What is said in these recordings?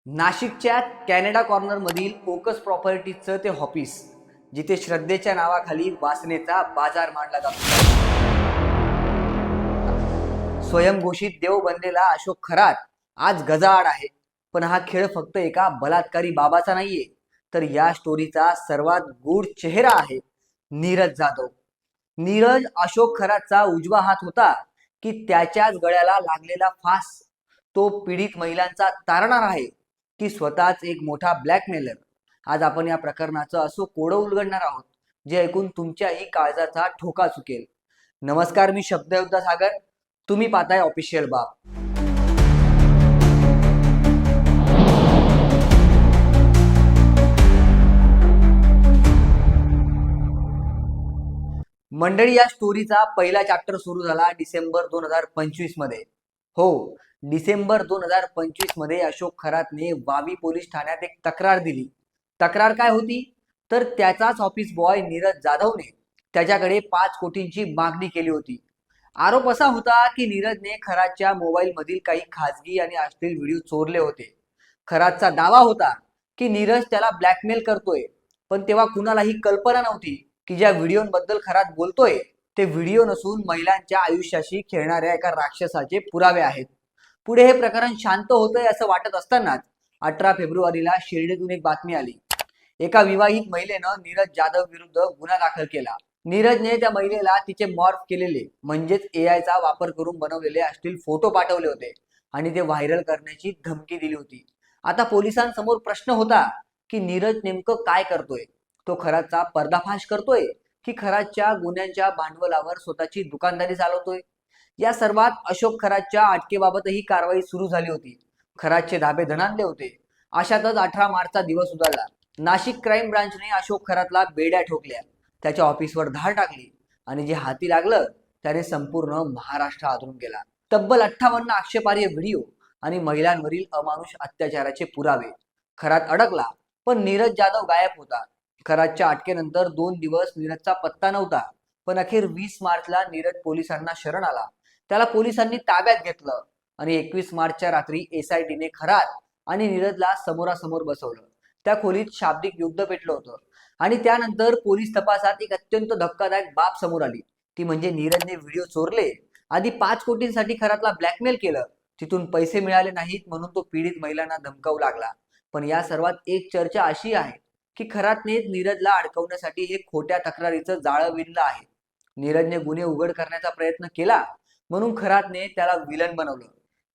नाशिकच्या Canada corner मधील focus प्रॉपर्टीचं ते ऑफिस, जिथे श्रद्धेच्या नावाखाली वासनेचा बाजार मांडला जातो. स्वयंघोषित देव बनलेला अशोक खरात आज गजाआड आहे. पण हा खेळ फक्त एका बलात्कारी बाबाचा नाहीये, तर या स्टोरीचा सर्वात गूढ चेहरा आहे नीरज जाधव. नीरज अशोक खरातचा उजवा हात होता की त्याच्याच गळ्याला लागलेला फास तो पीडित महिलांचा तारणार आहे की स्वतःच एक मोठा ब्लॅकमेलर? आज आपण या प्रकरणाचं असं कोडं उलगडणार आहोत जे ऐकून तुमच्याही काळजाचा ठोका चुकेल. नमस्कार, मी शब्दयोद्धा सागर. तुम्ही पाहताय ऑफिशियल बाब. मंडळी, या स्टोरीचा पहिला चॅप्टर सुरू झाला डिसेंबर 2025 मध्ये. हो, डिसेंबर 2025 मध्ये अशोक खरातने वावी पोलीस ठाण्यात एक तक्रार दिली. तक्रार काय होती? तर त्याचाच ऑफिस बॉय नीरज जाधवने त्याच्याकडे 5 कोटींची मागणी केली होती. आरोप असा होता की नीरजने खरातच्या मोबाईल मधील काही खाजगी आणि अश्लील व्हिडिओ चोरले होते. खरातचा दावा होता की नीरज त्याला ब्लॅकमेल करतोय, पण तेव्हा कुणालाही कल्पना नव्हती की ज्या व्हिडिओबद्दल खरात बोलतोय ते व्हिडिओ नसून महिलांच्या आयुष्याशी खेळणाऱ्या एका राक्षसाचे पुरावे आहेत. पुढे हे प्रकरण शांत होतंय असं वाटत असतानाच 18 फेब्रुवारीला शिर्डीतून एक बातमी आली. एका विवाहित महिलेनं नीरज जाधव विरुद्ध गुन्हा दाखल केला. नीरजने त्या महिलेला तिचे मॉर्फ केलेले म्हणजेच एआयचा वापर करून बनवलेले अश्लील फोटो पाठवले होते आणि ते व्हायरल करण्याची धमकी दिली होती. आता पोलिसांसमोर प्रश्न होता की नीरज नेमकं काय करतोय? तो खरातचा पर्दाफाश करतोय की खरातच्या गुन्ह्यांच्या भांडवलावर स्वतःची दुकानदारी चालवतोय? या सर्वात अशोक खरातच्या अटकेबाबतही कारवाई सुरू झाली होती. खरातचे धाबे धनाडले होते. अशातच 18 मार्चचा दिवस उजाडला. नाशिक क्राईम ब्रांचने अशोक खरातला बेड्या ठोकल्या, त्याच्या ऑफिसवर धाड टाकली आणि जे हाती लागलं त्याने संपूर्ण महाराष्ट्र आदळून गेला. तब्बल 58 आक्षेपार्ह व्हिडिओ आणि महिलांवरील अमानुष अत्याचाराचे पुरावे. खरात अडकला, पण नीरज जाधव गायब होता. खरातच्या अटकेनंतर 2 दिवस नीरजचा पत्ता नव्हता, पण अखेर 20 मार्चला नीरज पोलिसांना शरण आला. त्याला पोलिसांनी ताब्यात घेतलं आणि 21 मार्चच्या रात्री एसआयटीने खरात आणि नीरजला समोरासमोर बसवलं. त्या खोलीत शाब्दिक युद्ध पेटलं होतं आणि त्यानंतर पोलीस तपासात एक अत्यंत धक्कादायक बाब समोर आली. ती म्हणजे नीरजने व्हिडिओ चोरले, आधी 5 कोटींसाठी खरातला ब्लॅकमेल केलं, तिथून पैसे मिळाले नाहीत म्हणून तो पीडित महिलांना धमकावू लागला. पण या सर्वात एक चर्चा अशी आहे की खरातने नीरजला अडकवण्यासाठी हे खोट्या तक्रारीचं जाळं विणलं आहे. नीरजने गुन्हे उघड करण्याचा प्रयत्न केला म्हणून खरातने त्याला विलन बनवलं.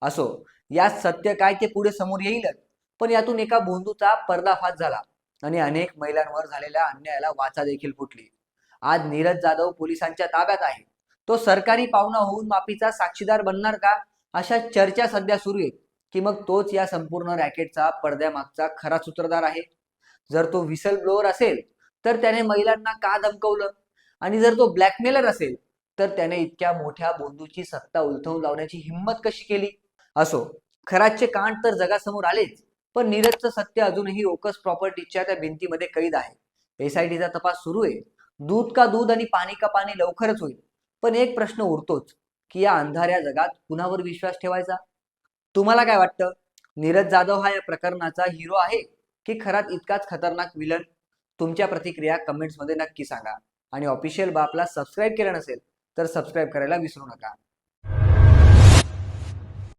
असो, यात सत्य काय ते पुढे समोर येईलच, पण यातून एका भोंदूचा पर्दाफाश झाला आणि अनेक महिलांवर झालेल्या अन्यायाला वाचा देखील फुटली. आज नीरज जाधव पोलिसांच्या ताब्यात आहे. तो सरकारी पाहुणा होऊन माफीचा साक्षीदार बनणार का, अशा चर्चा सध्या सुरू आहेत. की मग तोच या संपूर्ण रॅकेटचा पडद्यामागचा खरा सूत्रधार आहे? जर तो विसल ब्लोअर असेल तर त्याने महिलांना का धमकवलं, आणि जर तो ब्लॅकमेलर असेल तर त्याने इतक्या मोठ्या बोंदूची सत्ता उलथवून लावण्याची हिंमत कशी केली? असो, खरातचे कांड तर जगासमोर आलेच, पण नीरजचं सत्य अजूनही ओकस प्रॉपर्टीच्या त्या भिंतीमध्ये कैद आहे. एसआयटीचा तपास सुरू आहे. दूध का दूध आणि पाणी का पाणी लवकरच होईल. पण एक प्रश्न उरतोच की या अंधाऱ्या जगात कुणावर विश्वास ठेवायचा? तुम्हाला काय वाटतं? नीरज जाधव हा या प्रकरणाचा हिरो आहे की खरात इतकाच खतरनाक विलन? तुमच्या प्रतिक्रिया कमेंट्स मध्ये नक्की सांगा आणि ऑफिशियल बापला सबस्क्राईब केलं नसेल तर सबस्क्राईब करायला विसरू नका.